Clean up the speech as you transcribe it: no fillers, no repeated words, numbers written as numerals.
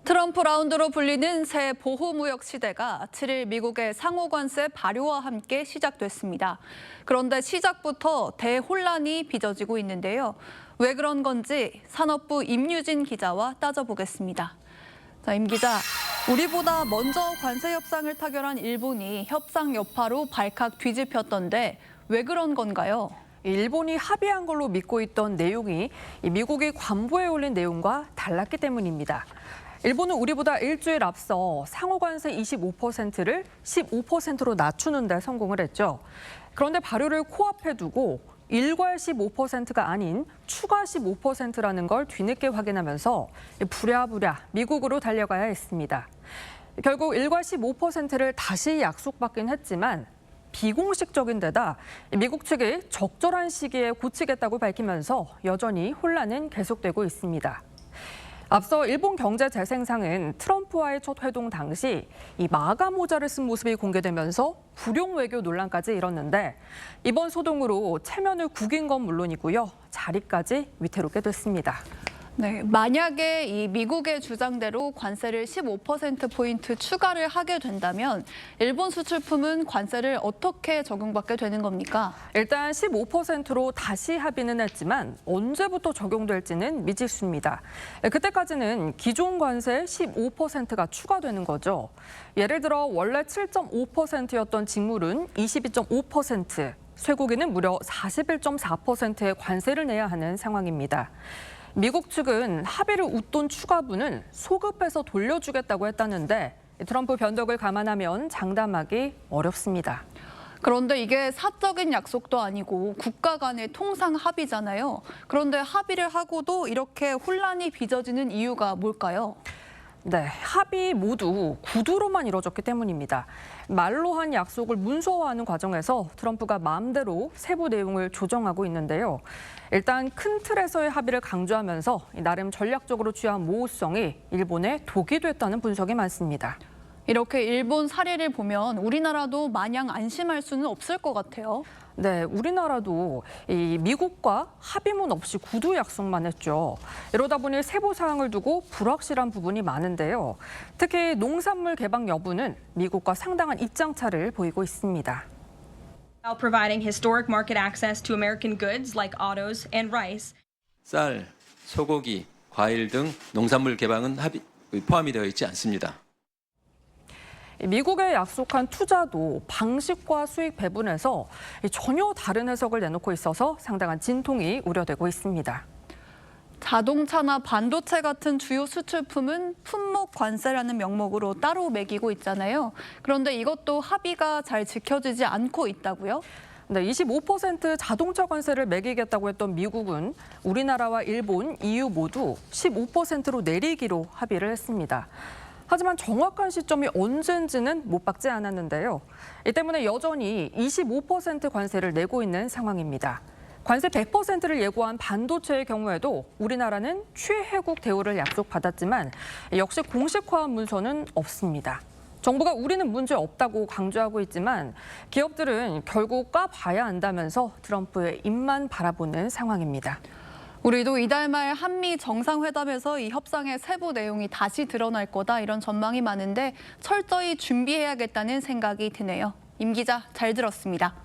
트럼프 라운드로 불리는 새 보호무역 시대가 7일 미국의 상호관세 발효와 함께 시작됐습니다. 그런데 시작부터 대혼란이 빚어지고 있는데요. 왜 그런 건지 산업부 임유진 기자와 따져보겠습니다. 자, 임 기자, 우리보다 먼저 관세 협상을 타결한 일본이 협상 여파로 발칵 뒤집혔던데 왜 그런 건가요? 일본이 합의한 걸로 믿고 있던 내용이 미국이 관보에 올린 내용과 달랐기 때문입니다. 일본은 우리보다 일주일 앞서 상호관세 25%를 15%로 낮추는 데 성공을 했죠. 그런데 발효를 코앞에 두고 일괄 15%가 아닌 추가 15%라는 걸 뒤늦게 확인하면서 부랴부랴 미국으로 달려가야 했습니다. 결국 일괄 15%를 다시 약속받긴 했지만 비공식적인 데다 미국 측이 적절한 시기에 고치겠다고 밝히면서 여전히 혼란은 계속되고 있습니다. 앞서 일본 경제재생상은 트럼프와의 첫 회동 당시 이 마가 모자를 쓴 모습이 공개되면서 불용 외교 논란까지 일었는데 이번 소동으로 체면을 구긴 건 물론이고요. 자리까지 위태롭게 됐습니다. 네, 만약에 이 미국의 주장대로 관세를 15%포인트 추가를 하게 된다면 일본 수출품은 관세를 어떻게 적용받게 되는 겁니까? 일단 15%로 다시 합의는 했지만 언제부터 적용될지는 미지수입니다. 그때까지는 기존 관세 15%가 추가되는 거죠. 예를 들어 원래 7.5%였던 직물은 22.5%, 쇠고기는 무려 41.4%의 관세를 내야 하는 상황입니다. 미국 측은 합의를 웃돈 추가분은 소급해서 돌려주겠다고 했다는데 트럼프 변덕을 감안하면 장담하기 어렵습니다. 그런데 이게 사적인 약속도 아니고 국가 간의 통상 합의잖아요. 그런데 합의를 하고도 이렇게 혼란이 빚어지는 이유가 뭘까요? 네, 합의 모두 구두로만 이뤄졌기 때문입니다. 말로 한 약속을 문서화하는 과정에서 트럼프가 마음대로 세부 내용을 조정하고 있는데요. 일단 큰 틀에서의 합의를 강조하면서 나름 전략적으로 취한 모호성이 일본에 독이 됐다는 분석이 많습니다. 이렇게 일본 사례를 보면 우리나라도 마냥 안심할 수는 없을 것 같아요. 네, 우리나라도 이 미국과 합의문 없이 구두 약속만 했죠. 이러다 보니 세부 사항을 두고 불확실한 부분이 많은데요. 특히 농산물 개방 여부는 미국과 상당한 입장차를 보이고 있습니다. While providing historic market access to American goods like autos and rice. 쌀, 소고기, 과일 등 농산물 개방은 포함이 되어 있지 않습니다. 미국에 약속한 투자도 방식과 수익 배분에서 전혀 다른 해석을 내놓고 있어서 상당한 진통이 우려되고 있습니다. 자동차나 반도체 같은 주요 수출품은 품목 관세라는 명목으로 따로 매기고 있잖아요. 그런데 이것도 합의가 잘 지켜지지 않고 있다고요? 네, 25% 자동차 관세를 매기겠다고 했던 미국은 우리나라와 일본, EU 모두 15%로 내리기로 합의를 했습니다. 하지만 정확한 시점이 언젠지는 못 박지 않았는데요. 이 때문에 여전히 25% 관세를 내고 있는 상황입니다. 관세 100%를 예고한 반도체의 경우에도 우리나라는 최혜국 대우를 약속받았지만 역시 공식화한 문서는 없습니다. 정부가 우리는 문제 없다고 강조하고 있지만 기업들은 결국 까봐야 한다면서 트럼프의 입만 바라보는 상황입니다. 우리도 이달 말 한미 정상회담에서 이 협상의 세부 내용이 다시 드러날 거다 이런 전망이 많은데 철저히 준비해야겠다는 생각이 드네요. 임 기자, 잘 들었습니다.